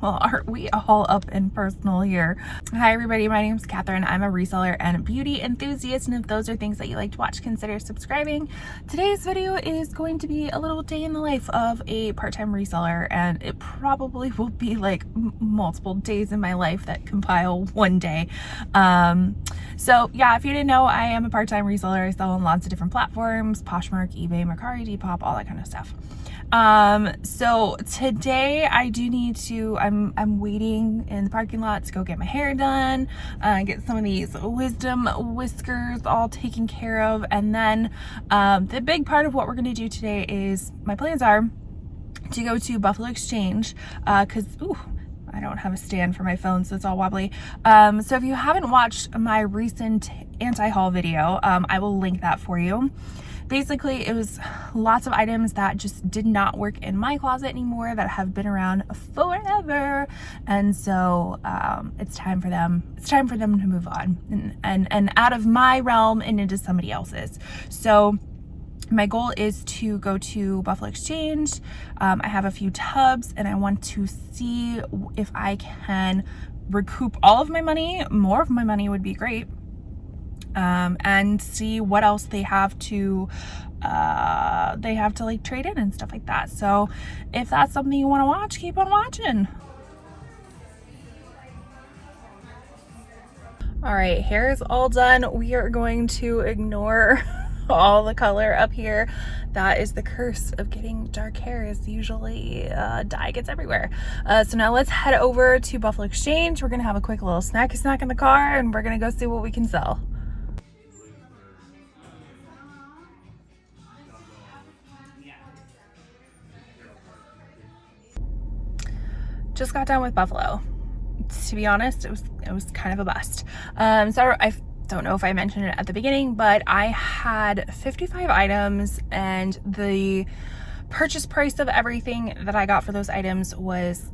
Well, aren't we all up and personal here? Hi everybody, my name is Catherine. I'm a reseller and beauty enthusiast, and if those are things that you like to watch, consider subscribing. Today's video is going to be a little day in the life of a part-time reseller, and it probably will be like multiple days in my life that compile one day. So yeah, if you didn't know, I am a part-time reseller. I sell on lots of different platforms: Poshmark, eBay, Mercari, Depop, all that kind of stuff. So today I do need to, I'm waiting in the parking lot to go get my hair done, get some of these wisdom whiskers all taken care of. And then, the big part of what we're going to do today is, my plans are to go to Buffalo Exchange, cause, ooh, I don't have a stand for my phone, so it's all wobbly. So if you haven't watched my recent anti-haul video, I will link that for you. Basically, it was lots of items that just did not work in my closet anymore, that have been around forever, and so it's time for them to move on and out of my realm and into somebody else's. So my goal is to go to Buffalo Exchange. I have a few tubs, and I want to see if I can recoup all of my money. More of my money would be great. And see what else they have to like trade in and stuff like that. So if that's something you want to watch, keep on watching. All right, hair is all done. We are going to ignore all the color up here. That is the curse of getting dark hair, is usually dye gets everywhere. So now let's head over to Buffalo Exchange. We're gonna have a quick little snack in the car, and we're gonna go see what we can sell. Just got done with Buffalo. To be honest, it was kind of a bust. So I don't know if I mentioned it at the beginning, but I had 55 items, and the purchase price of everything that I got for those items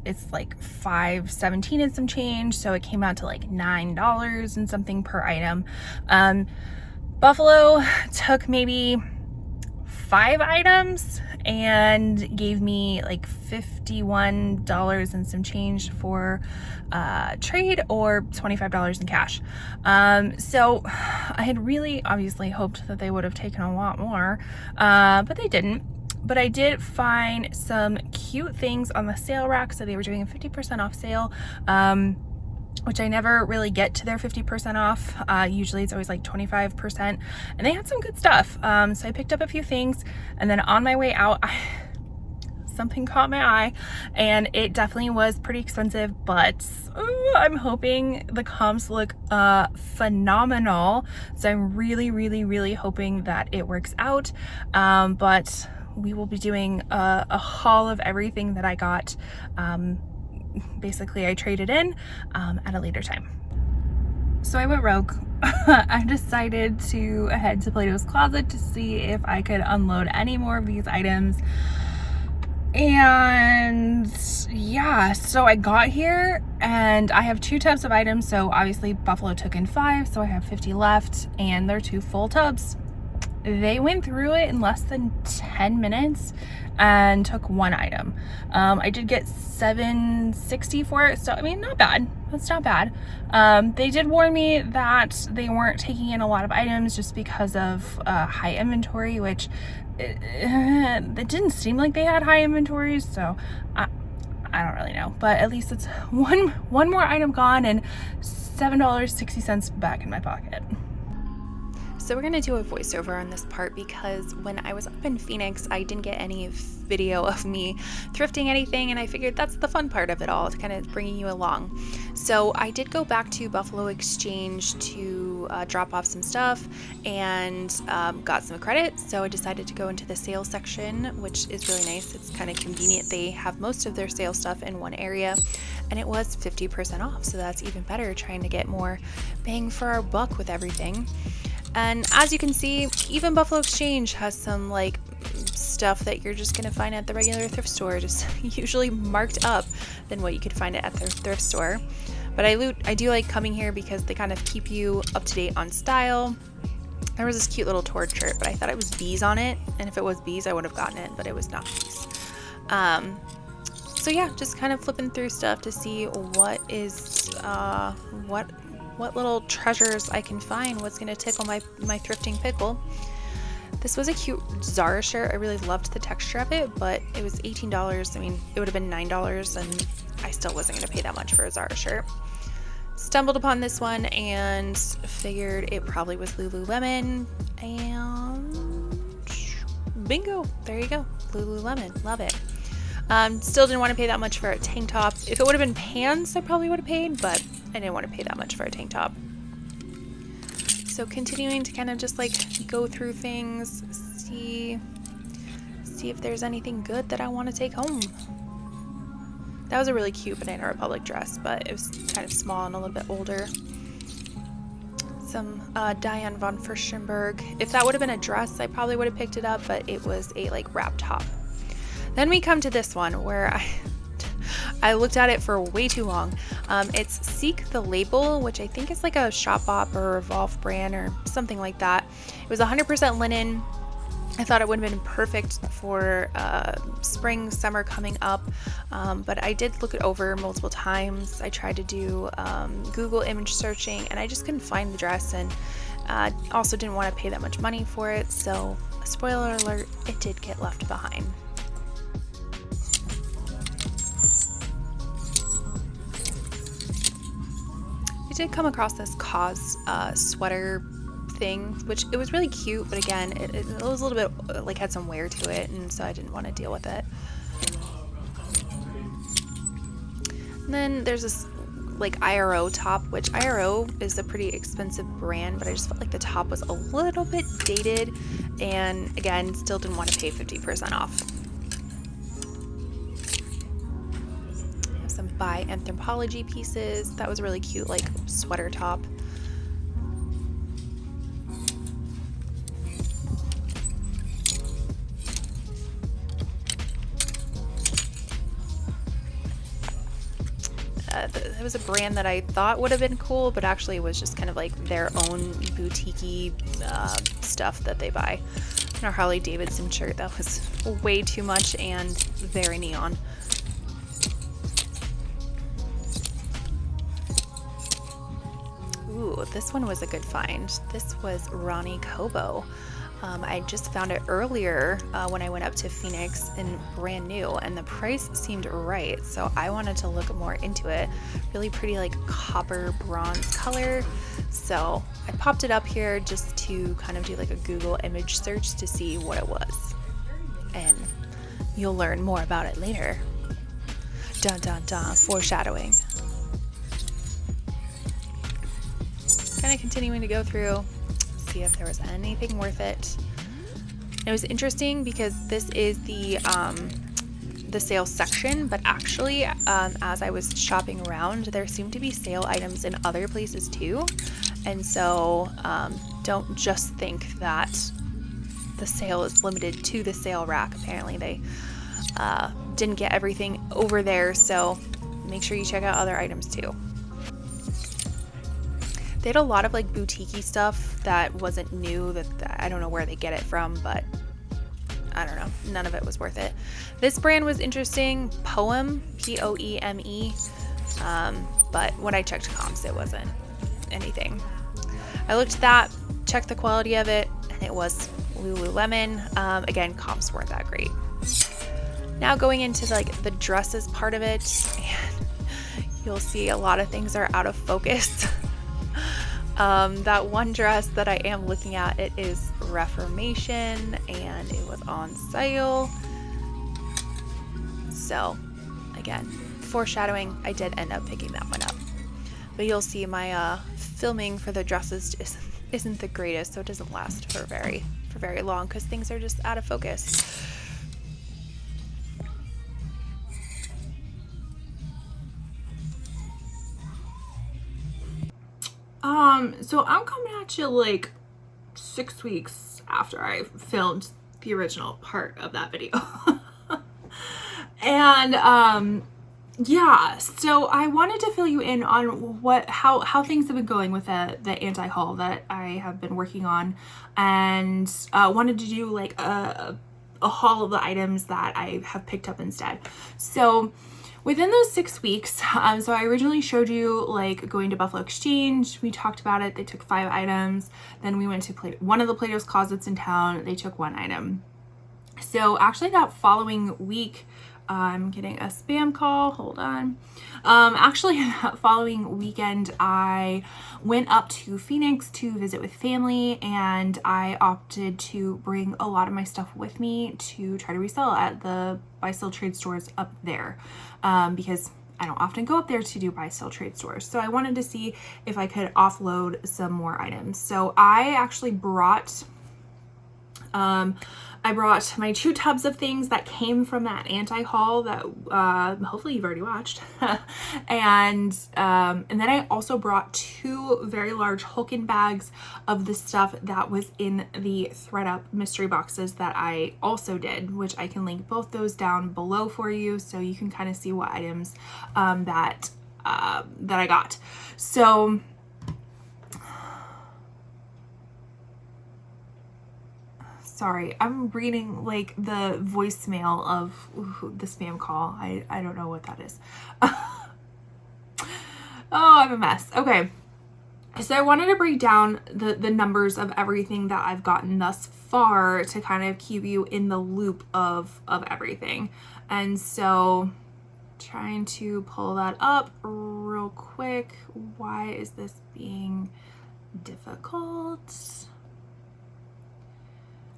it's like $5.17 and some change, so it came out to like $9 and something per item. Buffalo took maybe 5 items and gave me like $51 and some change for trade, or $25 in cash. So I had really obviously hoped that they would have taken a lot more, but they didn't. But I did find some cute things on the sale rack. So they were doing a 50% off sale, which I never really get to their 50% off. Usually it's always like 25%, and they had some good stuff. So I picked up a few things, and then on my way out, something caught my eye, and it definitely was pretty expensive, but I'm hoping the comps look phenomenal. So I'm really hoping that it works out. But we will be doing a haul of everything that I got. Basically I traded in at a later time. So I went rogue. I decided to head to Plato's Closet to see if I could unload any more of these items. And yeah, so I got here, and I have 2 tubs of items. So obviously Buffalo took in 5, so I have 50 left, and they're 2 full tubs. They went through it in less than 10 minutes and took 1 item. I did get $7.60 for it, so I mean, not bad. That's not bad. They did warn me that they weren't taking in a lot of items just because of high inventory, which it didn't seem like they had high inventories, so I don't really know. But at least it's one more item gone and $7.60 back in my pocket. So we're going to do a voiceover on this part, because when I was up in Phoenix, I didn't get any video of me thrifting anything, and I figured that's the fun part of it all, to kind of bringing you along. So I did go back to Buffalo Exchange to drop off some stuff, and got some credit. So I decided to go into the sales section, which is really nice. It's kind of convenient. They have most of their sale stuff in one area, and it was 50% off. So that's even better, trying to get more bang for our buck with everything. And as you can see, even Buffalo Exchange has some like stuff that you're just gonna find at the regular thrift store, just usually marked up than what you could find it at their thrift store. But I do like coming here because they kind of keep you up to date on style. There was this cute little torch shirt, but I thought it was bees on it, and if it was bees I would have gotten it, but it was not bees. So yeah, just kind of flipping through stuff to see what is what little treasures I can find, what's gonna tickle my thrifting pickle. This was a cute Zara shirt. I really loved the texture of it, but it was $18. I mean, it would have been $9 and I still wasn't gonna pay that much for a Zara shirt. Stumbled upon this one and figured it probably was Lululemon, and bingo, there you go, Lululemon, love it. Still didn't want to pay that much for a tank top. If it would have been pants, I probably would have paid, but I didn't want to pay that much for a tank top. So continuing to kind of just like go through things, see if there's anything good that I want to take home. That was a really cute Banana Republic dress, but it was kind of small and a little bit older. Some Diane von Furstenberg. If that would have been a dress, I probably would have picked it up, but it was a like wrap top. Then we come to this one where I looked at it for way too long. It's Seek the Label, which I think is like a Shopbop or Revolve brand or something like that. It was 100% linen. I thought it would have been perfect for spring, summer coming up, but I did look it over multiple times. I tried to do Google image searching and I just couldn't find the dress, and also didn't want to pay that much money for it, so spoiler alert, it did get left behind. I did come across this Cause sweater thing, which it was really cute, but again, it was a little bit like had some wear to it, and so I didn't want to deal with it. And then there's this like IRO top, which IRO is a pretty expensive brand, but I just felt like the top was a little bit dated, and again, still didn't want to pay 50% off. Some By Anthropologie pieces. That was a really cute like sweater top. It was a brand that I thought would have been cool, but actually it was just kind of like their own boutique-y stuff that they buy. And our Harley Davidson shirt, that was way too much and very neon. Ooh, this one was a good find. This was Ronnie Kobo. I just found it earlier when I went up to Phoenix and brand new, and the price seemed right, so I wanted to look more into it. Really pretty like copper bronze color, so I popped it up here just to kind of do like a Google image search to see what it was, and you'll learn more about it later. Dun dun dun, foreshadowing. Kind of continuing to go through, see if there was anything worth it. And it was interesting because this is the sale section, but actually as I was shopping around, there seemed to be sale items in other places too, and so don't just think that the sale is limited to the sale rack. Apparently they didn't get everything over there, so make sure you check out other items too. They had a lot of like boutique-y stuff that wasn't new, that I don't know where they get it from, but I don't know, none of it was worth it. This brand was interesting, Poem, P-O-E-M-E, but when I checked comps, it wasn't anything. I looked at that, checked the quality of it, and it was Lululemon. Again, comps weren't that great. Now going into like the dresses part of it, and you'll see a lot of things are out of focus. That one dress that I am looking at, it is Reformation, and it was on sale. So again, foreshadowing, I did end up picking that one up, but you'll see my filming for the dresses just isn't the greatest, so it doesn't last for very long because things are just out of focus. So I'm coming at you like 6 weeks after I filmed the original part of that video. And yeah, so I wanted to fill you in on how things have been going with the anti-haul that I have been working on, and wanted to do like a haul of the items that I have picked up instead. So within those 6 weeks, so I originally showed you like going to Buffalo Exchange. We talked about it. They took 5 items. Then we went to one of the Plato's closets in town. They took 1 item. So actually that following week, I'm getting a spam call. Hold on. Actually that following weekend, I went up to Phoenix to visit with family, and I opted to bring a lot of my stuff with me to try to resell at the buy sell trade stores up there, because I don't often go up there to do buy sell trade stores. So I wanted to see if I could offload some more items. So I actually brought my 2 tubs of things that came from that anti-haul that hopefully you've already watched. and then I also brought 2 very large Hulken bags of the stuff that was in the ThredUp mystery boxes that I also did, which I can link both those down below for you so you can kind of see what items that I got. So sorry, I'm reading like the voicemail of the spam call. I don't know what that is. Oh, I'm a mess. Okay. So I wanted to break down the numbers of everything that I've gotten thus far to kind of keep you in the loop of everything. And so trying to pull that up real quick. Why is this being difficult?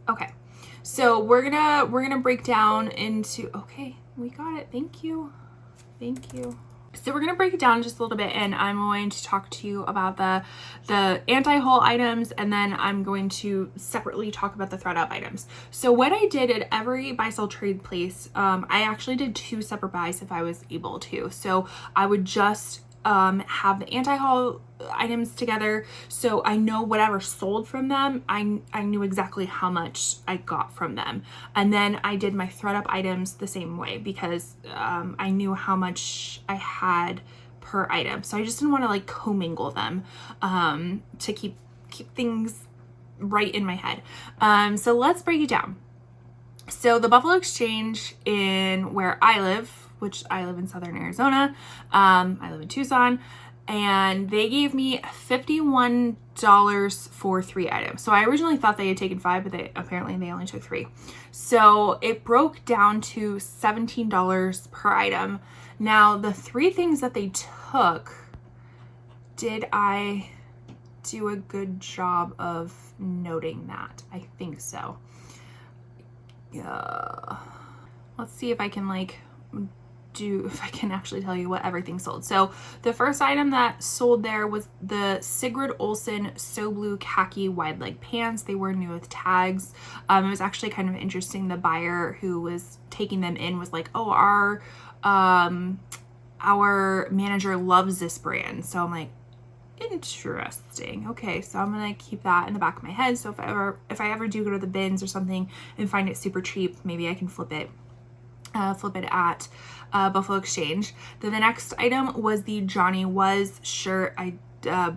Okay, so we're gonna break down into, okay, we got it. Thank you. So we're gonna break it down just a little bit, and I'm going to talk to you about the anti-haul items, and then I'm going to separately talk about the ThredUp items. So what I did at every buy sell trade place, I actually did 2 separate buys if I was able to. So I would just have the anti-haul items together, so I know whatever sold from them, I knew exactly how much I got from them. And then I did my ThredUp items the same way, because I knew how much I had per item. So I just didn't want to like commingle them to keep things right in my head. So let's break it down. So the Buffalo Exchange in where I live, which I live in Southern Arizona. I live in Tucson, and they gave me $51 for 3 items. So I originally thought they had taken 5, but apparently they only took 3. So it broke down to $17 per item. Now the 3 things that they took, did I do a good job of noting that? I think so. Yeah. Let's see if I can if I can actually tell you what everything sold. So the first item that sold there was the Sigrid Olsen So Blue khaki wide leg pants. They were new with tags. It was actually kind of interesting. The buyer who was taking them in was like, oh, our manager loves this brand. So I'm like, interesting. Okay, so I'm gonna keep that in the back of my head. So if I ever do go to the bins or something and find it super cheap, maybe I can flip it at Buffalo Exchange. Then the next item was the Johnny Was shirt,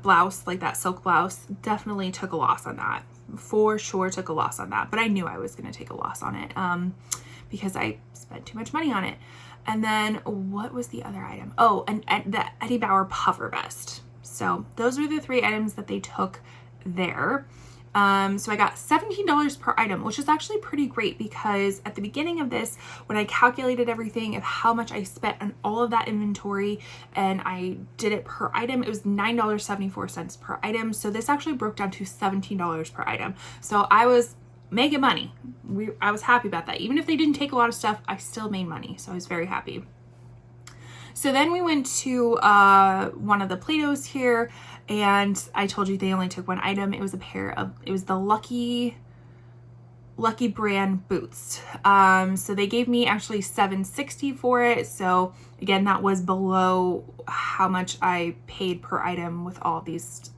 blouse, like that silk blouse. Definitely took a loss on that. For sure took a loss on that, but I knew I was going to take a loss on it because I spent too much money on it. And then what was the other item? Oh, and the Eddie Bauer puffer vest. So those were the 3 items that they took there. So I got $17 per item, which is actually pretty great, because at the beginning of this, when I calculated everything of how much I spent on all of that inventory and I did it per item, it was $9.74 per item. So this actually broke down to $17 per item. So I was making money. I was happy about that. Even if they didn't take a lot of stuff, I still made money. So I was very happy. So then we went to one of the Plato's here, and I told you they only took 1 item. It was the Lucky brand boots. So they gave me actually $7.60 for it. So again, that was below how much I paid per item with all these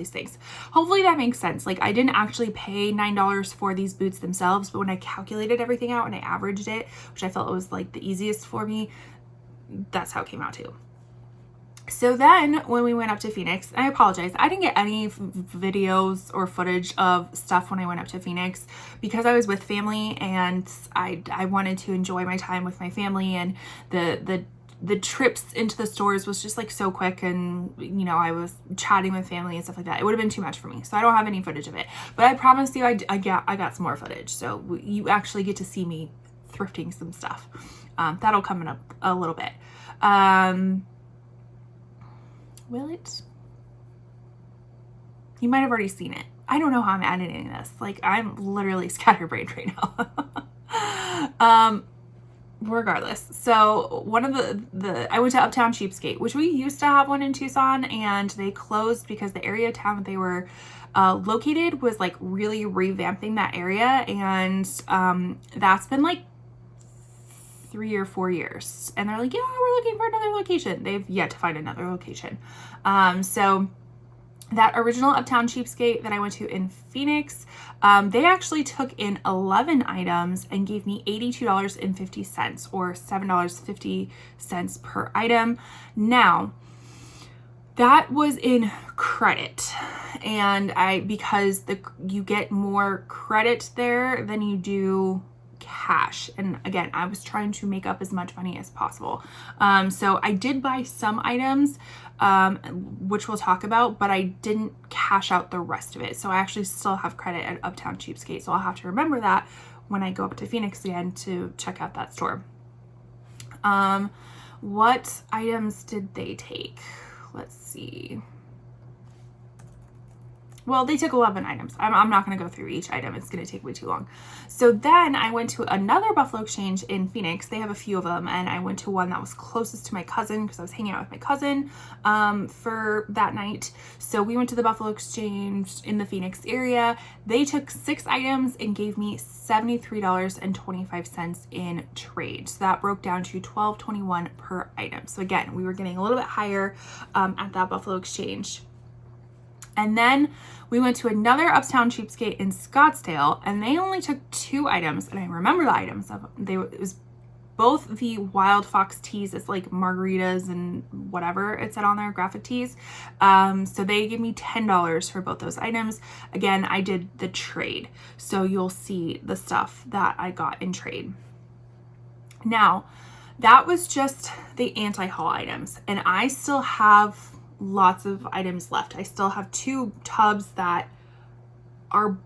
things. Hopefully that makes sense. Like, I didn't actually pay $9 for these boots themselves, but when I calculated everything out and I averaged it, which I felt was like the easiest for me, that's how it came out too. So then when we went up to Phoenix, and I apologize, I didn't get any videos or footage of stuff when I went up to Phoenix because I was with family, and I wanted to enjoy my time with my family, and the the trips into the stores was just like so quick, and you know, I was chatting with family and stuff like that. It would have been too much for me, so I don't have any footage of it, but I promise you I got some more footage, so you actually get to see me thrifting some stuff. That'll come in a little bit. Will it? You might have already seen it. I don't know how I'm editing this. Like, I'm literally scatterbrained right now. Regardless, so one of I went to Uptown Cheapskate, which we used to have one in Tucson, and they closed because the area of town that they were located was like really revamping that area, and that's been like 3 or 4 years, and they're like, yeah, we're looking for another location. They've yet to find another location. So that original Uptown Cheapskate that I went to in Phoenix, they actually took in 11 items and gave me $82.50 or $7.50 per item. Now, that was in credit, and because you get more credit there than you do cash. And again, I was trying to make up as much money as possible. So I did buy some items, which we'll talk about, but I didn't cash out the rest of it. So I actually still have credit at Uptown Cheapskate. So I'll have to remember that when I go up to Phoenix again to check out that store. What items did they take? Let's see. Well, they took 11 items. I'm not going to go through each item. It's going to take way too long. So then I went to another Buffalo Exchange in Phoenix. They have a few of them, and I went to one that was closest to my cousin because I was hanging out with my cousin for that night. So we went to the Buffalo Exchange in the Phoenix area. They took 6 items and gave me $73.25 in trade. So that broke down to $12.21 per item. So again, we were getting a little bit higher at that Buffalo Exchange. And then we went to another Uptown Cheapskate in Scottsdale, and they only took 2 items, and I remember the items. It was both the Wild Fox tees. It's like margaritas and whatever it said on their graphic tees. So they gave me $10 for both those items. Again, I did the trade, so you'll see the stuff that I got in trade. Now, that was just the anti-haul items, and I still have lots of items left. I still have 2 tubs that are,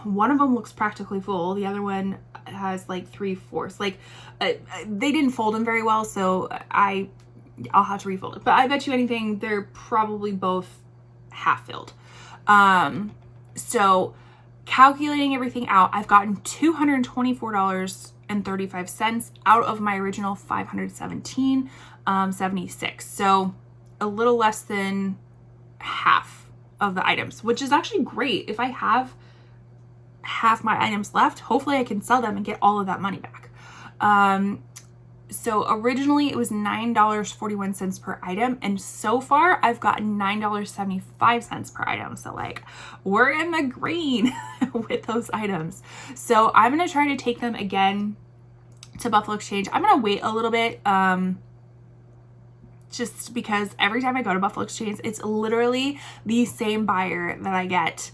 one of them looks practically full, the other one has like 3/4. Like they didn't fold them very well, so I'll have to refold it, but I bet you anything they're probably both half filled. So calculating everything out, I've gotten $224.35 out of my original $517.76. So a little less than half of the items, which is actually great. If I have half my items left, hopefully I can sell them and get all of that money back. So originally it was $9.41 per item, and so far I've gotten $9.75 per item. So like, we're in the green with those items. So I'm gonna try to take them again to Buffalo Exchange. I'm gonna wait a little bit, just because every time I go to Buffalo Exchange, it's literally the same buyer that I get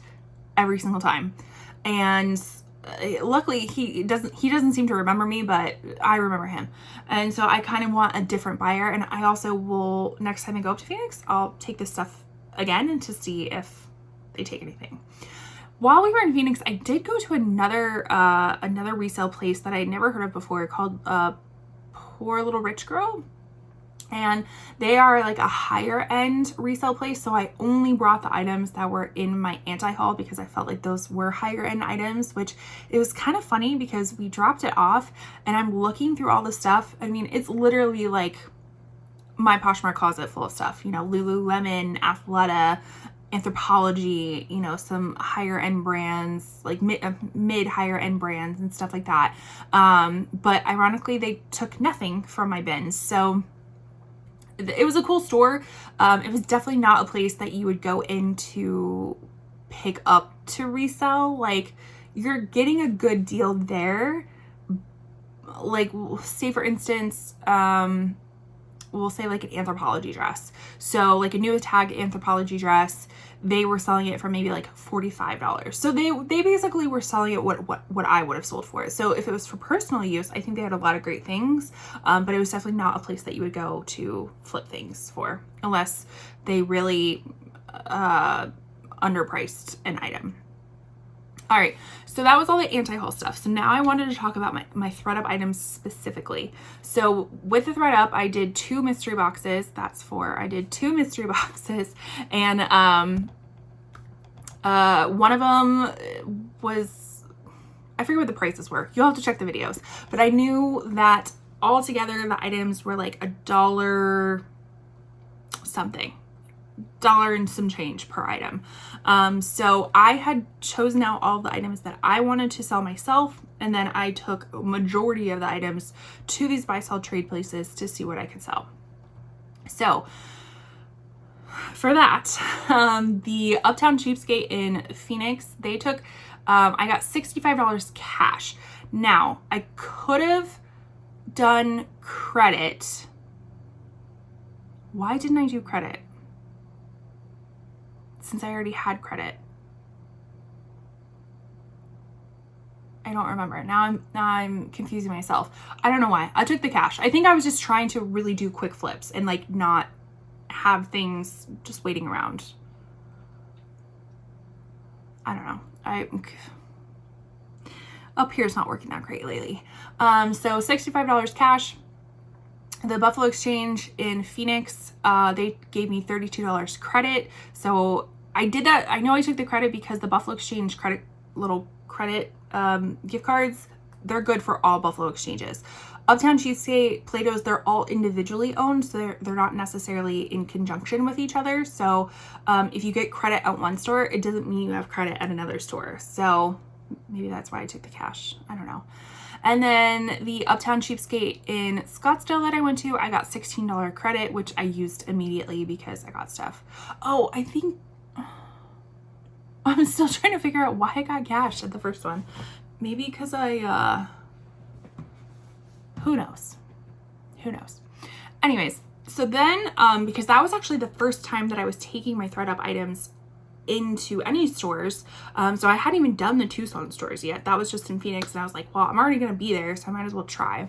every single time. And luckily he doesn't seem to remember me, but I remember him. And so I kind of want a different buyer. And I also will, next time I go up to Phoenix, I'll take this stuff again and to see if they take anything. While we were in Phoenix, I did go to another resale place that I'd never heard of before called Poor Little Rich Girl. And they are like a higher end resale place. So I only brought the items that were in my anti-haul because I felt like those were higher end items, which it was kind of funny because we dropped it off and I'm looking through all the stuff. I mean, it's literally like my Poshmark closet full of stuff, you know, Lululemon, Athleta, Anthropologie, you know, some higher end brands, like mid higher end brands and stuff like that. But ironically, they took nothing from my bins. So it was a cool store. It was definitely not a place that you would go in to pick up to resell. Like, you're getting a good deal there. Like, say for instance, we'll say like an Anthropologie dress. So like a new tag Anthropologie dress, they were selling it for maybe like $45. So they basically were selling it what I would have sold for it. So if it was for personal use, I think they had a lot of great things, but it was definitely not a place that you would go to flip things for unless they really underpriced an item. All right, so that was all the anti-haul stuff. So now I wanted to talk about my ThredUp items specifically. So with the ThredUp, I did 2 mystery boxes. That's 4. I did 2 mystery boxes, and one of them was, I forget what the prices were. You'll have to check the videos. But I knew that altogether the items were like $1 something. $1 and some change per item. So I had chosen out all the items that I wanted to sell myself, and then I took a majority of the items to these buy sell trade places to see what I could sell. So for that, the Uptown Cheapskate in Phoenix, they took, I got $65 cash. Now I could have done credit. Why didn't I do credit? Since I already had credit. I don't remember. Now I'm confusing myself. I don't know why. I took the cash. I think I was just trying to really do quick flips and like not have things just waiting around. I don't know. Up here's not working that great lately. So $65 cash. The Buffalo Exchange in Phoenix, they gave me $32 credit. So I did that. I know I took the credit because the Buffalo Exchange little credit gift cards, they're good for all Buffalo Exchanges. Uptown Cheapskate, Plato's, they're all individually owned, so they're not necessarily in conjunction with each other. So if you get credit at one store, it doesn't mean you have credit at another store. So maybe that's why I took the cash. I don't know. And then the Uptown Cheapskate in Scottsdale that I went to, I got $16 credit, which I used immediately because I got stuff. Oh, I think I'm still trying to figure out why I got cash at the first one. Maybe because who knows? Who knows? Anyways, so then, because that was actually the first time that I was taking my ThredUp items into any stores, so I hadn't even done the Tucson stores yet. That was just in Phoenix, and I was like, well, I'm already gonna be there, so I might as well try.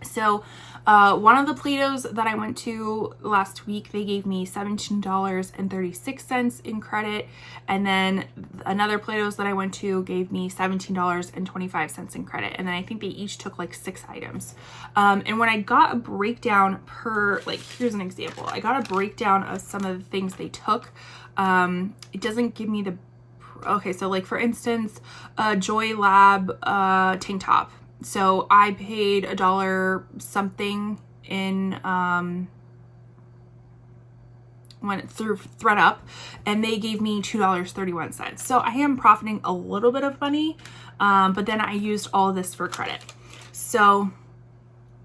So one of the Plato's that I went to last week, they gave me $17.36 in credit, and then another Plato's that I went to gave me $17.25 in credit, and then I think they each took like 6 items. And when I got a breakdown per, like, here's an example. I got a breakdown of some of the things they took. It doesn't give me the, okay, so like for instance, Joy Lab tank top. So I paid $1 something in went through ThredUp, and they gave me $2.31. So I am profiting a little bit of money, but then I used all of this for credit. So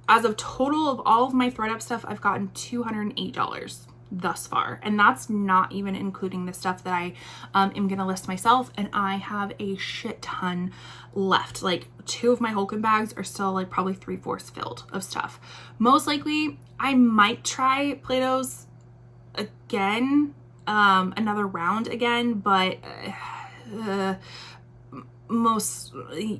as of total of all of my ThredUp stuff, I've gotten $208 thus far, and that's not even including the stuff that I am gonna list myself, and I have a shit ton left. Like 2 of my Holcomb bags are still like probably 3/4 filled of stuff. Most likely I might try Plato's again, another round again, but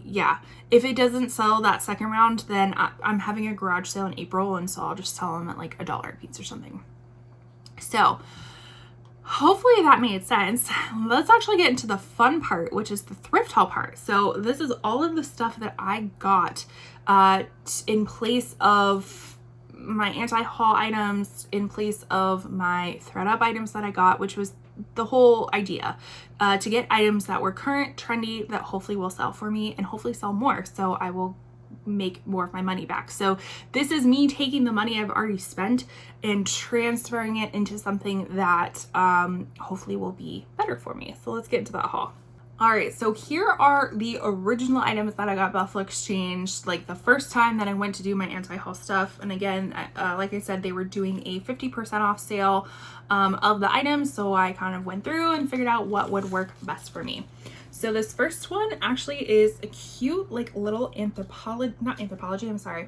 yeah, if it doesn't sell that second round, then I'm having a garage sale in April, and so I'll just sell them at like $1 a piece or something. So hopefully that made sense. Let's actually get into the fun part, which is the thrift haul part. So this is all of the stuff that I got in place of my anti-haul items, in place of my ThredUp items that I got, which was the whole idea, to get items that were current, trendy, that hopefully will sell for me and hopefully sell more, so I will make more of my money back. So this is me taking the money I've already spent and transferring it into something that hopefully will be better for me. So let's get into that haul. All right, so here are the original items that I got Buffalo Exchange, like the first time that I went to do my anti-haul stuff. And again, like I said, they were doing a 50% off sale of the items, so I kind of went through and figured out what would work best for me. So this first one actually is a cute, like, little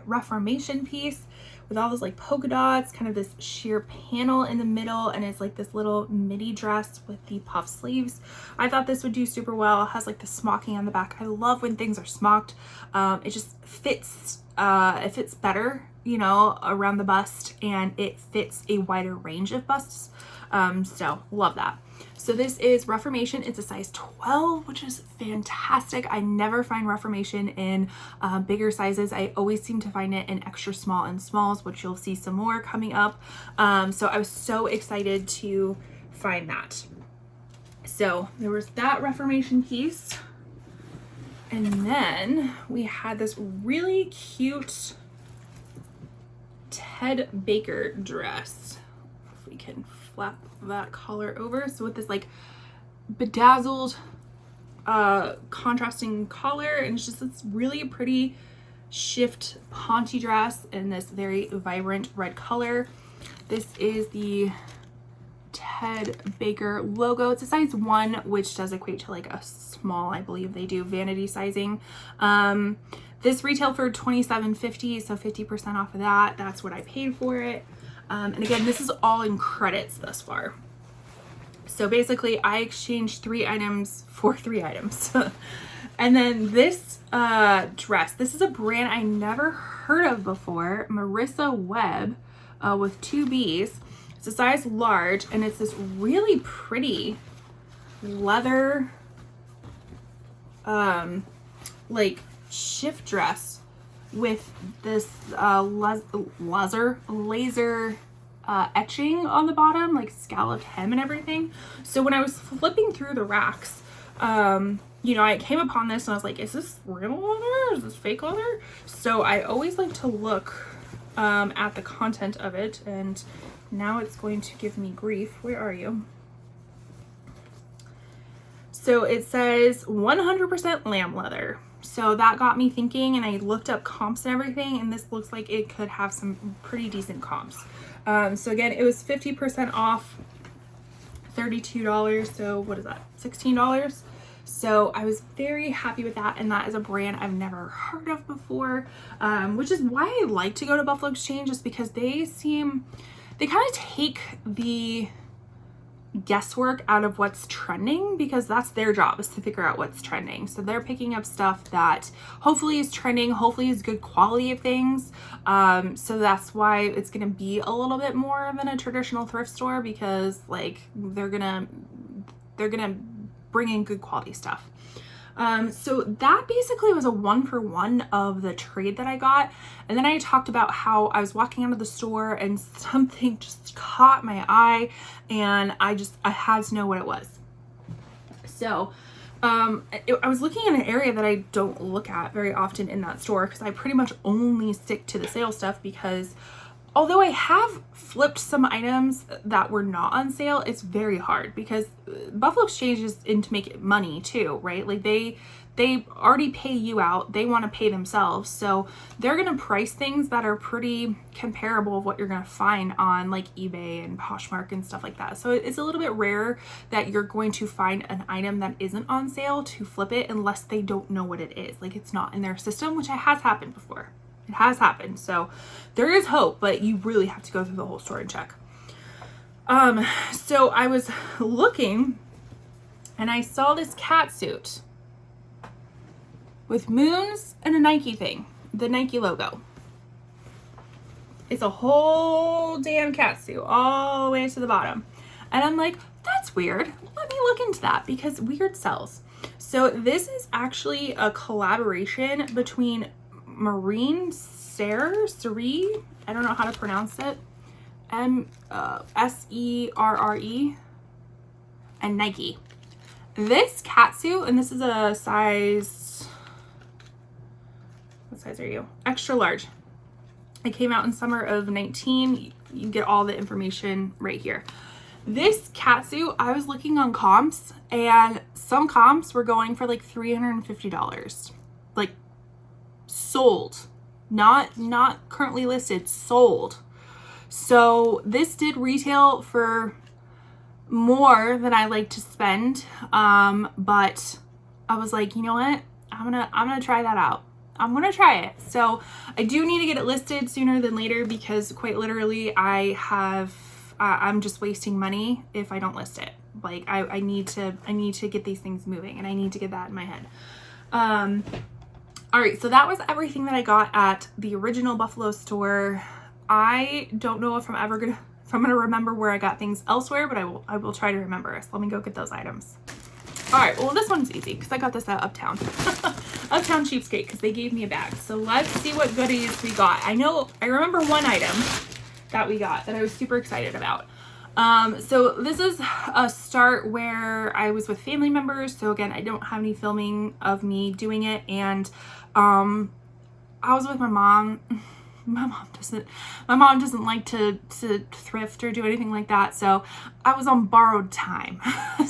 Reformation piece with all those like polka dots, kind of this sheer panel in the middle, and it's like this little midi dress with the puff sleeves. I thought this would do super well. It has like the smocking on the back. I love when things are smocked. It just fits, it fits better, you know, around the bust, and it fits a wider range of busts. So love that. So this is Reformation. It's a size 12, which is fantastic. I never find Reformation in bigger sizes. I always seem to find it in extra small and smalls, which you'll see some more coming up. So I was so excited to find that. So there was that Reformation piece. And then we had this really cute Ted Baker dress. If we can flap that collar over. So with this like bedazzled contrasting collar, and it's just this really pretty shift ponte dress in this very vibrant red color. This is the Ted Baker logo. It's a size 1, which does equate to like a small, I believe they do vanity sizing. This retailed for $27.50, so 50% off of that. That's what I paid for it. And again, this is all in credits thus far. So basically I exchanged 3 items for 3 items. And then this dress, this is a brand I never heard of before, Marissa Webb, with 2 B's. It's a size large, and it's this really pretty leather like shift dress with this laser etching on the bottom, like scalloped hem and everything. So when I was flipping through the racks, you know, I came upon this and I was like, is this real leather? Is this fake leather? So I always like to look at the content of it, and now it's going to give me grief. Where are you? So it says 100% lamb leather. So that got me thinking, and I looked up comps and everything, and this looks like it could have some pretty decent comps. So again, it was 50% off, $32. So what is that? $16. So I was very happy with that, and that is a brand I've never heard of before, which is why I like to go to Buffalo Exchange, just because they kind of take the guesswork out of what's trending, because that's their job, is to figure out what's trending. So they're picking up stuff that hopefully is trending, hopefully is good quality of things. So that's why it's going to be a little bit more than a traditional thrift store, because like they're gonna bring in good quality stuff. So that basically was a 1-for-1 of the trade that I got. And then I talked about how I was walking out of the store and something just caught my eye, and I had to know what it was. So I was looking in an area that I don't look at very often in that store, because I pretty much only stick to the sale stuff, because although I have flipped some items that were not on sale, it's very hard, because Buffalo Exchange is in to make money too, right? Like they already pay you out, they want to pay themselves, so they're going to price things that are pretty comparable of what you're going to find on like eBay and Poshmark and stuff like that. So it's a little bit rare that you're going to find an item that isn't on sale to flip it, unless they don't know what it is, like it's not in their system, which has happened before. It has happened. So there is hope, but you really have to go through the whole store and check. So I was looking, and I saw this cat suit with moons and a Nike thing, the Nike logo. It's a whole damn cat suit all the way to the bottom. And I'm like, that's weird. Let me look into that, because weird sells. So this is actually a collaboration between Marine Serre, I don't know how to pronounce it, S-E-R-R-E, and Nike. This catsuit, and this is a size, what size are you? Extra large. It came out in summer of 19. You get all the information right here. This catsuit, I was looking on comps, and some comps were going for like $350. Like, sold, not currently listed, sold. So this did retail for more than I like to spend, but I was like, you know what, I'm gonna try that out. I'm gonna try it. So I do need to get it listed sooner than later because quite literally I'm just wasting money if I don't list it. Like I need to get these things moving, and I need to get that in my head. All right, so that was everything that I got at the original Buffalo store. I don't know if I'm gonna remember where I got things elsewhere, but I will try to remember. So let me go get those items. All right, well, this one's easy because I got this at Uptown. Uptown Cheapskate, because they gave me a bag. So let's see what goodies we got. I remember one item that we got that I was super excited about. So this is a start where I was with family members. So again, I don't have any filming of me doing it. And I was with my mom. My mom doesn't like to thrift or do anything like that. So I was on borrowed time.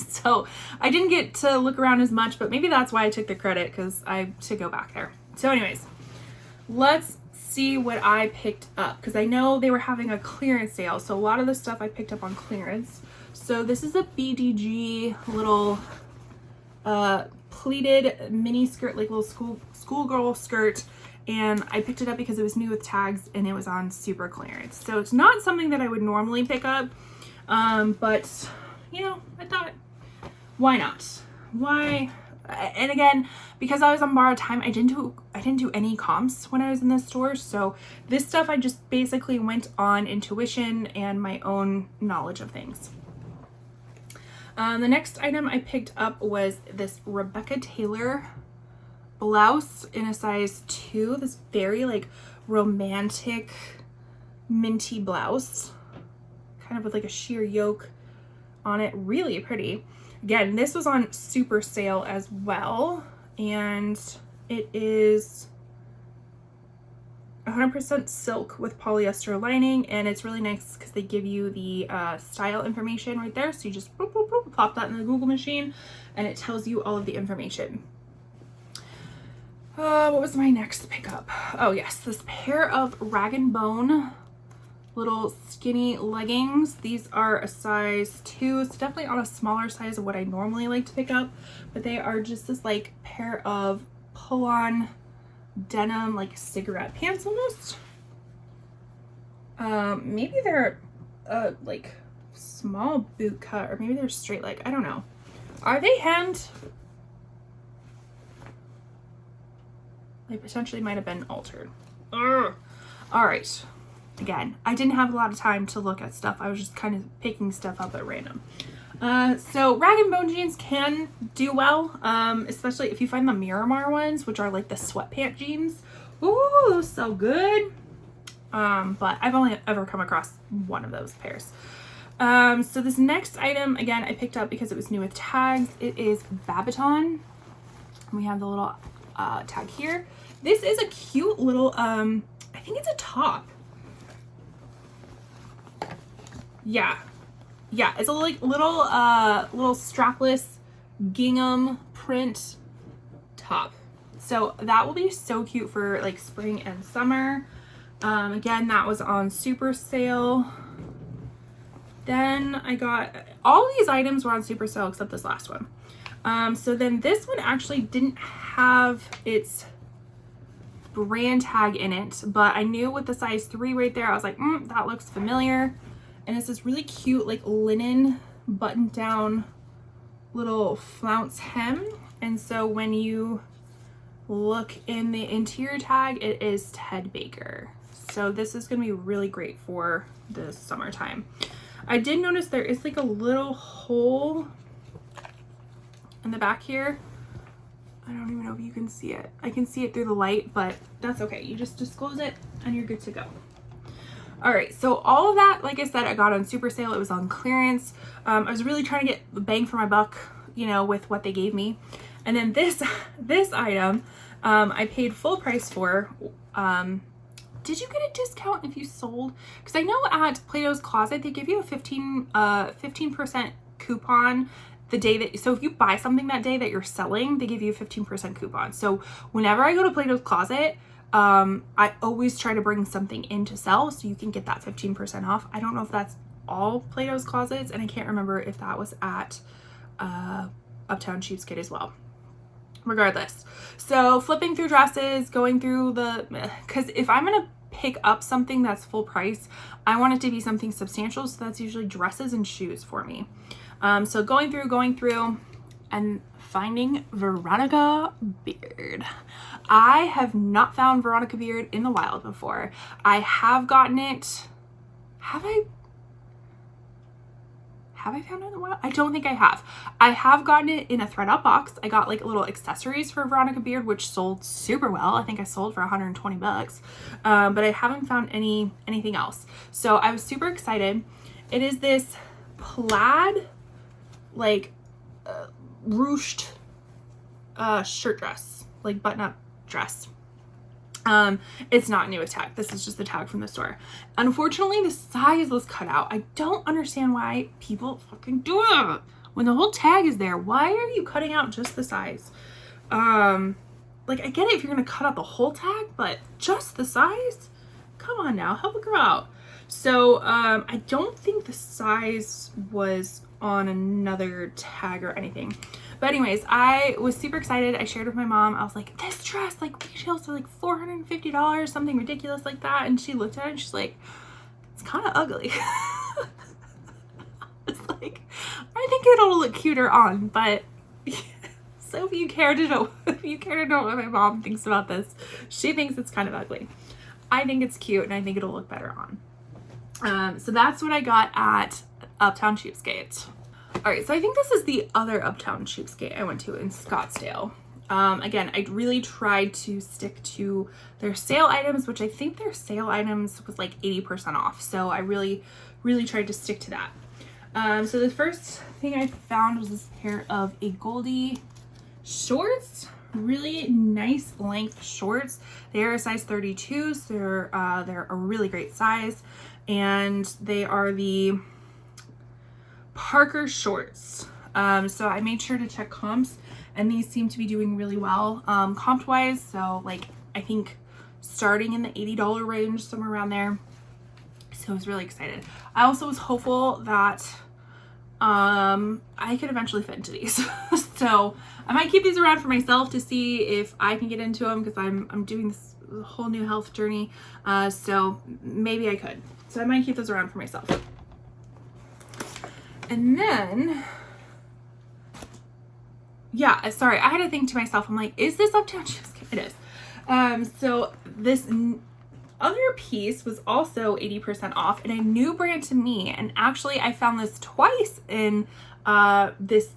So I didn't get to look around as much, but maybe that's why I took the credit, because I should go back there. So anyways, let's see what I picked up, because I know they were having a clearance sale. So a lot of the stuff I picked up on clearance. So this is a BDG little pleated mini skirt, like little schoolgirl skirt. And I picked it up because it was new with tags and it was on super clearance. So it's not something that I would normally pick up. But you know, I thought, why not? Why? And again, because I was on borrowed time, I didn't do any comps when I was in this store. So this stuff I just basically went on intuition and my own knowledge of things. The next item I picked up was this Rebecca Taylor blouse in a size 2. This very like romantic minty blouse, kind of with like a sheer yoke on it. Really pretty. Again, this was on super sale as well, and it is 100% silk with polyester lining, and it's really nice because they give you the style information right there. So you just boop, boop, boop, pop that in the Google machine and it tells you all of the information. What was my next pickup? Oh yes, this pair of Rag & Bone little skinny leggings. These are a size 2. It's definitely on a smaller size of what I normally like to pick up, but they are just this like pair of pull-on denim, like cigarette pants almost. Maybe they're like small boot cut, or maybe they're straight leg. I don't know. Are they hemmed? They potentially might have been altered. Ugh. All right. Again, I didn't have a lot of time to look at stuff. I was just kind of picking stuff up at random. So Rag & Bone jeans can do well, especially if you find the Miramar ones, which are like the sweatpant jeans. Ooh, those so good. But I've only ever come across one of those pairs. So this next item, again, I picked up because it was new with tags. It is Babaton. We have the little tag here. This is a cute little, I think it's a top. Yeah, it's a like little strapless gingham print top. So that will be so cute for like spring and summer. Again, that was on super sale. Then I got, all these items were on super sale except this last one. So then this one actually didn't have its brand tag in it, but I knew with the size 3 right there, I was like, that looks familiar. And it's this really cute like linen button down little flounce hem. And so when you look in the interior tag, it is Ted Baker. So this is gonna be really great for the summertime. I did notice there is like a little hole in the back here. I don't even know if you can see it. I can see it through the light, but that's okay. You just disclose it and you're good to go. All right, so all of that, like I said, I got on super sale. It was on clearance. I was really trying to get the bang for my buck, you know, with what they gave me. And then this item, I paid full price for. Did you get a discount if you sold? Because I know at Plato's Closet, they give you a 15% coupon the day that, so if you buy something that day that you're selling, they give you a 15% coupon. So whenever I go to Plato's Closet, I always try to bring something in to sell so you can get that 15% off. I don't know if that's all Plato's Closets, and I can't remember if that was at Uptown Cheapskate as well. regardless. So flipping through dresses, going through because if I'm gonna pick up something that's full price, I want it to be something substantial, so that's usually dresses and shoes for me. So going through and finding Veronica Beard. I have not found Veronica Beard in the wild before. I have gotten it. Have I found it in the wild? I don't think I have. I have gotten it in a ThredUp box. I got like little accessories for Veronica Beard, which sold super well. I think I sold for 120 bucks. But I haven't found anything else. So I was super excited. It is this plaid, like ruched shirt dress, like button-up dress. It's not new with tag. This is just the tag from the store. Unfortunately, the size was cut out. I don't understand why people fucking do it. When the whole tag is there, why are you cutting out just the size? Like, I get it if you're gonna cut out the whole tag, but just the size? Come on now, help a girl out. So, I don't think the size was on another tag or anything. But anyways, I was super excited. I shared with my mom. I was like, this dress like retails for like $450, something ridiculous like that. And she looked at it and she's like, it's kind of ugly. It's like, I think it'll look cuter on, but so if you care to know what my mom thinks about this, she thinks it's kind of ugly. I think it's cute and I think it'll look better on. So that's what I got at Uptown Cheapskate. All right, so I think this is the other Uptown Cheapskate I went to in Scottsdale. Again, I really tried to stick to their sale items, which I think their sale items was like 80% off. So I really tried to stick to that. So the first thing I found was this pair of a Goldie shorts, really nice length shorts. They are a size 32, so they're a really great size, and they are the Parker shorts. So I made sure to check comps, and these seem to be doing really well comp wise. So like I think starting in the $80 range, somewhere around there. So I was really excited. I also was hopeful that I could eventually fit into these. So I might keep these around for myself to see if I can get into them, because I'm doing this whole new health journey. So maybe I could. So I might keep those around for myself. And then, yeah, sorry, I had to think to myself, I'm like, is this Uptown Cheapskate? It is. So this other piece was also 80% off, and a new brand to me. And actually I found this twice in this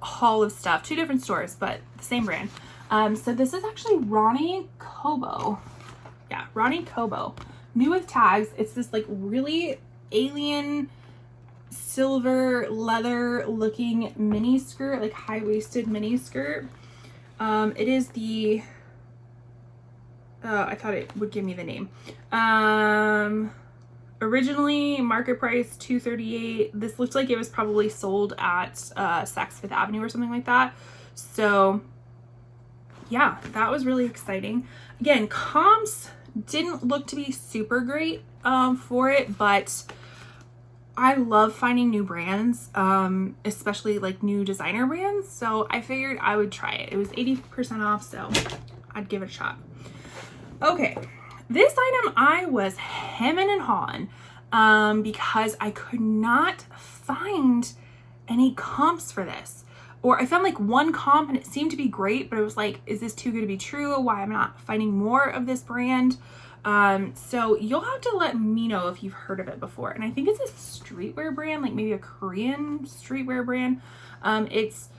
haul of stuff, two different stores, but the same brand. So this is actually Ronnie Kobo. Yeah, Ronnie Kobo. New with tags. It's this like really alien silver leather looking mini skirt, like high-waisted mini skirt. It is the I thought it would give me the name. Originally market price $238. This looks like it was probably sold at Saks Fifth Avenue or something like that. So yeah, that was really exciting. Again, comps didn't look to be super great for it, but I love finding new brands, especially like new designer brands. So I figured I would try it. It was 80% off, so I'd give it a shot. Okay, this item I was hemming and hawing because I could not find any comps for this. Or I found like one comp and it seemed to be great, but it was like, is this too good to be true? Why am I not finding more of this brand? So you'll have to let me know if you've heard of it before. And I think it's a streetwear brand, like maybe a Korean streetwear brand. It's,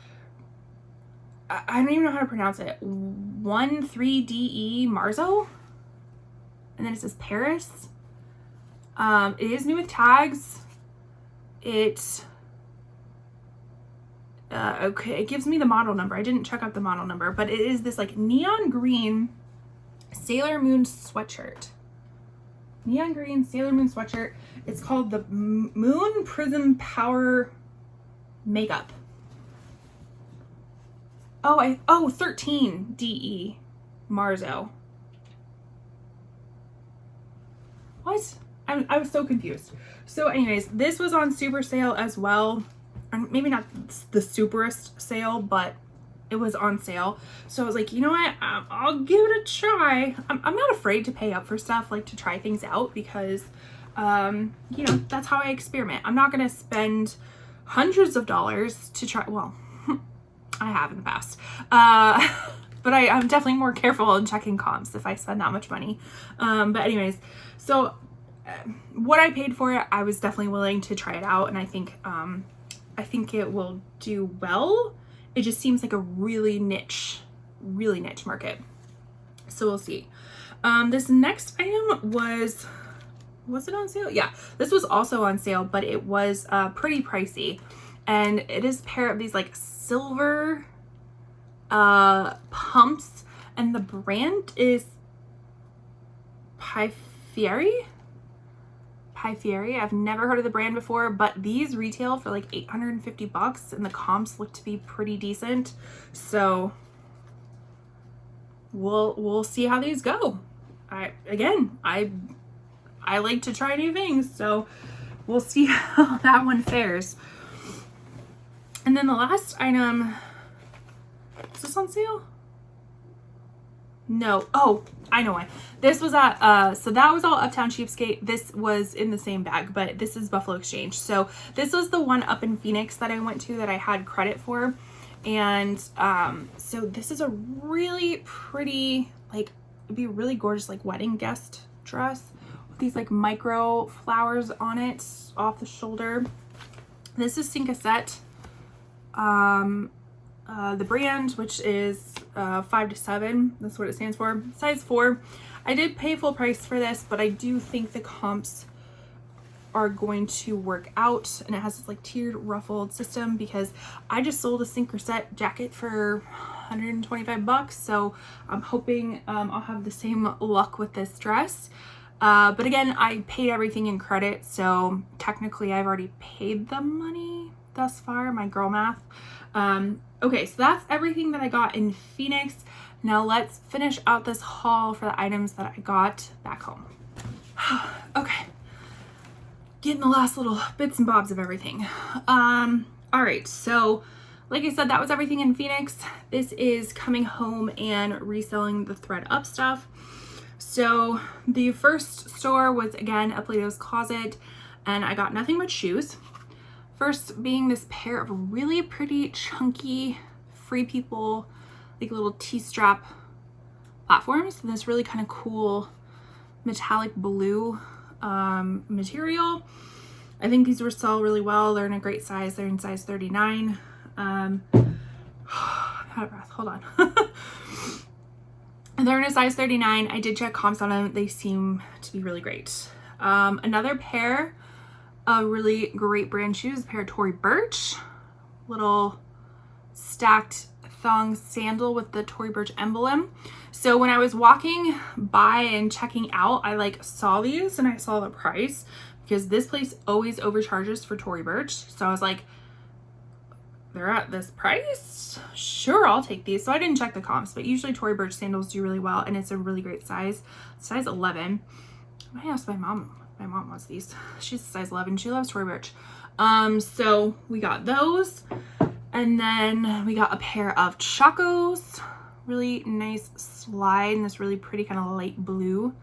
I don't even know how to pronounce it. 13DE Marzo. And then it says Paris. It is new with tags. Okay, it gives me the model number. I didn't check out the model number, but it is this like neon green Sailor Moon sweatshirt. Neon green Sailor Moon sweatshirt. It's called the Moon Prism Power Makeup. 13DE Marzo. What? I was so confused. So anyways, this was on super sale as well. Maybe not the superest sale, but it was on sale. So I was like, you know what, I'll give it a try. I'm not afraid to pay up for stuff, like to try things out, because you know, that's how I experiment. I'm not gonna spend hundreds of dollars to try, well, I have in the past, but I'm definitely more careful in checking comps if I spend that much money. But anyways, so what I paid for it, I was definitely willing to try it out, and I think it will do well. It just seems like a really niche market. So we'll see. This next item was it on sale? Yeah, this was also on sale, but it was pretty pricey. And it is a pair of these like silver pumps, and the brand is Fieri. I've never heard of the brand before, but these retail for like $850 and the comps look to be pretty decent. So we'll see how these go. I like to try new things, so we'll see how that one fares. And then the last item, is this on sale? No. Oh, I know why. This was at, so that was all Uptown Cheapskate. This was in the same bag, but this is Buffalo Exchange. So this was the one up in Phoenix that I went to that I had credit for. And so this is a really pretty, like, it'd be a really gorgeous, like, wedding guest dress with these, like, micro flowers on it off the shoulder. This is Cincaset. The brand, which is 5 to 7, that's what it stands for, size 4. I did pay full price for this, but I do think the comps are going to work out, and it has this like tiered ruffled system because I just sold a Cincaset jacket for $125, so I'm hoping I'll have the same luck with this dress. But again, I paid everything in credit, so technically I've already paid the money thus far, my girl math. Okay, so that's everything that I got in Phoenix. Now let's finish out this haul for the items that I got back home. Okay, getting the last little bits and bobs of everything. All right, so like I said, that was everything in Phoenix. This is coming home and reselling the ThredUp stuff. So the first store was again a Plato's Closet, and I got nothing but shoes. First being this pair of really pretty chunky Free People, like little T-strap platforms, and this really kind of cool metallic blue material. I think these will sell really well. They're in a great size. They're in size 39. I'm out of breath. Hold on. They're in a size 39. I did check comps on them. They seem to be really great. Another pair of really great brand shoes, a pair of Tory Burch, little stacked thong sandal with the Tory Burch emblem. So when I was walking by and checking out, I like saw these and I saw the price because this place always overcharges for Tory Burch. So I was like, they're at this price? Sure, I'll take these. So I didn't check the comps, but usually Tory Burch sandals do really well, and it's a really great size. Size 11. I might ask my mom. My mom wants these. She's a size 11. She loves Tory Burch. So we got those. And then we got a pair of Chacos. Really nice slide in this really pretty kind of light blue.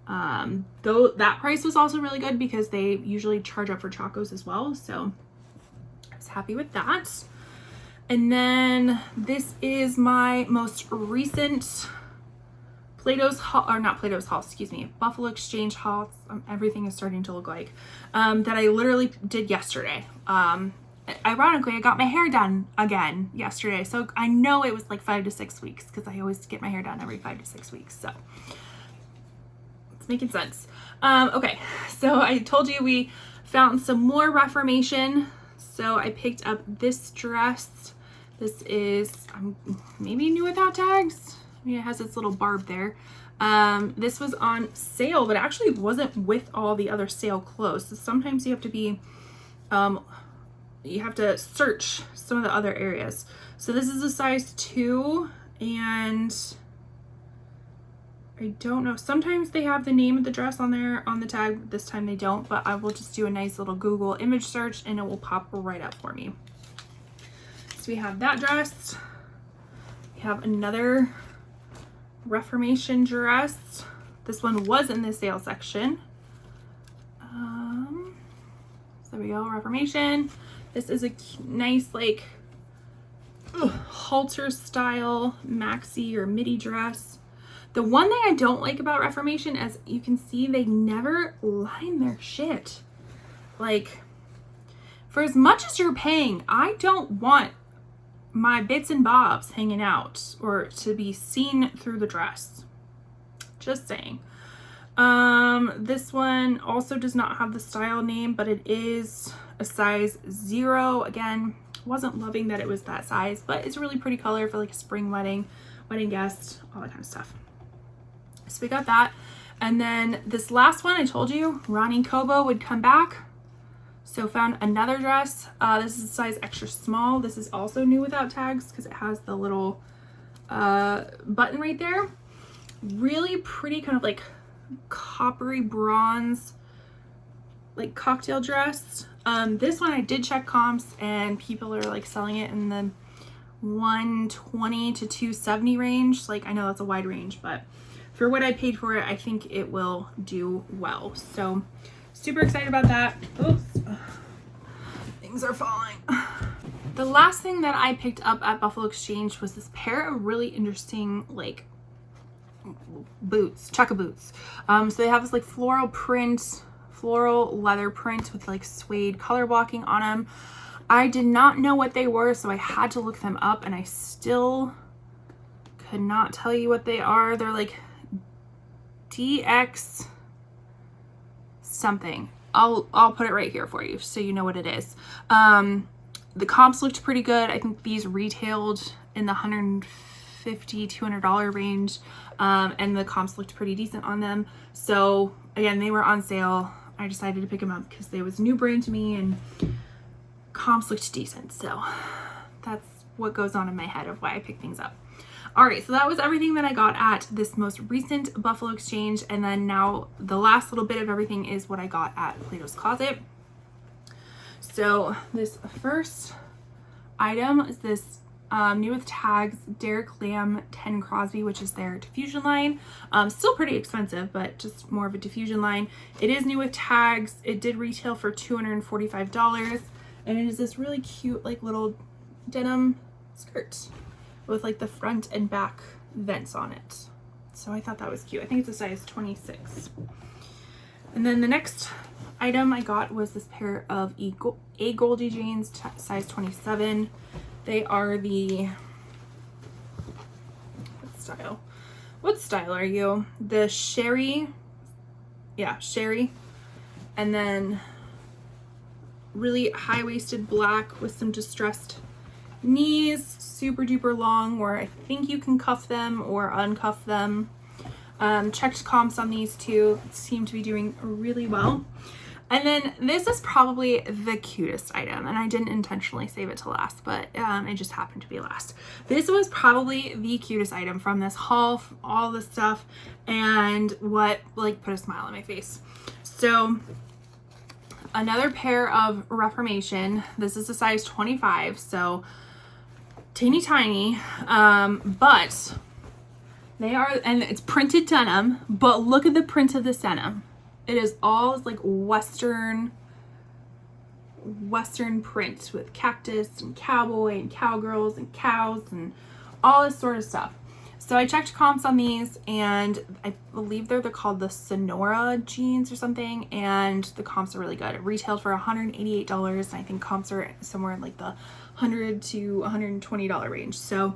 Though that price was also really good because they usually charge up for Chacos as well. So I was happy with that. And then this is my most recent Plato's haul, or not Plato's haul, excuse me, Buffalo Exchange haul. Everything is starting to look like that I literally did yesterday. Ironically, I got my hair done again yesterday, so I know it was like 5 to 6 weeks because I always get my hair done every 5 to 6 weeks. So it's making sense. Okay, so I told you we found some more Reformation. So I picked up this dress. This is maybe new without tags. It has its little barb there. This was on sale, but it actually wasn't with all the other sale clothes. So sometimes you have to be, you have to search some of the other areas. So this is a size 2, and I don't know. Sometimes they have the name of the dress on there on the tag. But this time they don't, but I will just do a nice little Google image search and it will pop right up for me. So we have that dress. We have another Reformation dress. This one was in the sale section. So there we go, Reformation. This is a nice like halter style maxi or midi dress. The one thing I don't like about Reformation, as you can see, they never line their shit. Like, for as much as you're paying, I don't want my bits and bobs hanging out or to be seen through the dress. Just saying. This one also does not have the style name, but it is a size 0. Again, wasn't loving that it was that size, but it's a really pretty color for like a spring wedding guest, all that kind of stuff. So we got that. And then this last one, I told you Ronnie Kobo would come back. So found another dress. This is a size extra small. This is also new without tags because it has the little button right there. Really pretty, kind of like coppery bronze, like cocktail dress. This one I did check comps and people are like selling it in the 120 to 270 range. Like, I know that's a wide range, but for what I paid for it, I think it will do well. So super excited about that. Oops, things are falling. The last thing that I picked up at Buffalo Exchange was this pair of really interesting like boots, chukka boots. So they have this like floral leather print with like suede color blocking on them. I did not know what they were, so I had to look them up, and I still could not tell you what they are. They're like DX something. I'll put it right here for you so you know what it is. The comps looked pretty good. I think these retailed in the $150, $200 range, and the comps looked pretty decent on them. So again, they were on sale. I decided to pick them up because they was a new brand to me and comps looked decent. So that's what goes on in my head of why I pick things up. All right, so that was everything that I got at this most recent Buffalo Exchange. And then now the last little bit of everything is what I got at Plato's Closet. So this first item is this new with tags Derek Lam 10 Crosby, which is their diffusion line. Still pretty expensive, but just more of a diffusion line. It is new with tags. It did retail for $245, and it is this really cute like little denim skirt with like the front and back vents on it. So I thought that was cute. I think it's a size 26. And then the next item I got was this pair of A Goldie jeans, size 27. They are the, what style are you? The sherry, yeah, sherry. And then really high-waisted black with some distressed knees, super duper long, where I think you can cuff them or uncuff them. Checked comps on these two, seem to be doing really well. And then this is probably the cutest item, and I didn't intentionally save it to last, but it just happened to be last. This was probably the cutest item from this haul, all this stuff, and what like put a smile on my face. So another pair of Reformation. This is a size 25, so teeny tiny, but they are, and it's printed denim, but look at the print of this denim. It is all like Western print with cactus and cowboy and cowgirls and cows and all this sort of stuff. So I checked comps on these, and I believe they're called the Sonora jeans or something, and the comps are really good. It retailed for $188, and I think comps are somewhere in like the $100 to $120 range. So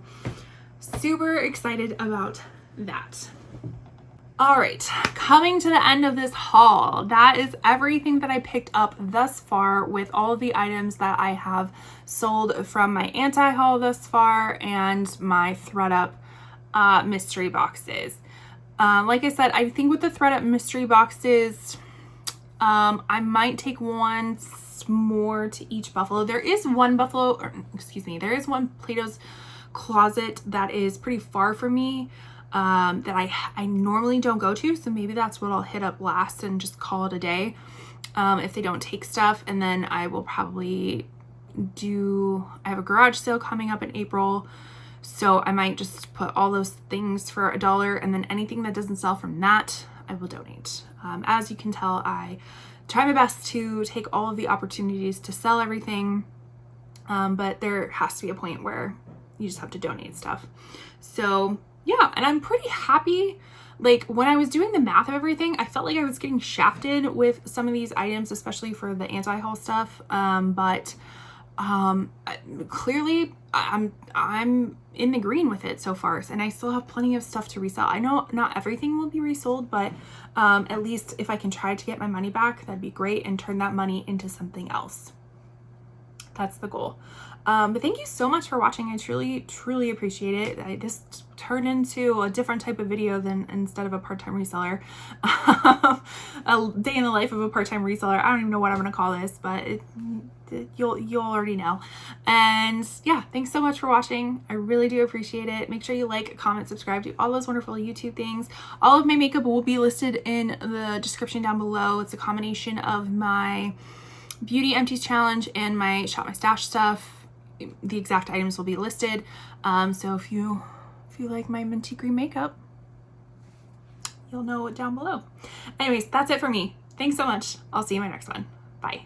super excited about that. All right, coming to the end of this haul, that is everything that I picked up thus far with all of the items that I have sold from my anti-haul thus far and my ThredUp mystery boxes. Like I said, I think with the ThredUp mystery boxes, I might take one more to each Buffalo. There is one there is one Plato's Closet that is pretty far from me, that I normally don't go to, so maybe that's what I'll hit up last and just call it a day if they don't take stuff. And then I will probably I have a garage sale coming up in April, So I might just put all those things for $1, and then anything that doesn't sell from that, I will donate. As you can tell, I try my best to take all of the opportunities to sell everything, but there has to be a point where you just have to donate stuff. So yeah, and I'm pretty happy. Like when I was doing the math of everything, I felt like I was getting shafted with some of these items, especially for the anti-haul stuff. But clearly I'm in the green with it so far, and I still have plenty of stuff to resell. I know not everything will be resold, but at least if I can try to get my money back, that'd be great, and turn that money into something else. That's the goal. But thank you so much for watching. I truly appreciate it. This turned into a different type of video than instead of a part-time reseller. A day in the life of a part-time reseller. I don't even know what I'm gonna call this, but you'll already know. And yeah, thanks so much for watching. I really do appreciate it. Make sure you like, comment, subscribe, do all those wonderful YouTube things. All of my makeup will be listed in the description down below. It's a combination of my Beauty Empties Challenge and my Shop My Stash stuff. The exact items will be listed. So if you like my minty green makeup, you'll know it down below. Anyways, that's it for me. Thanks so much. I'll see you in my next one. Bye.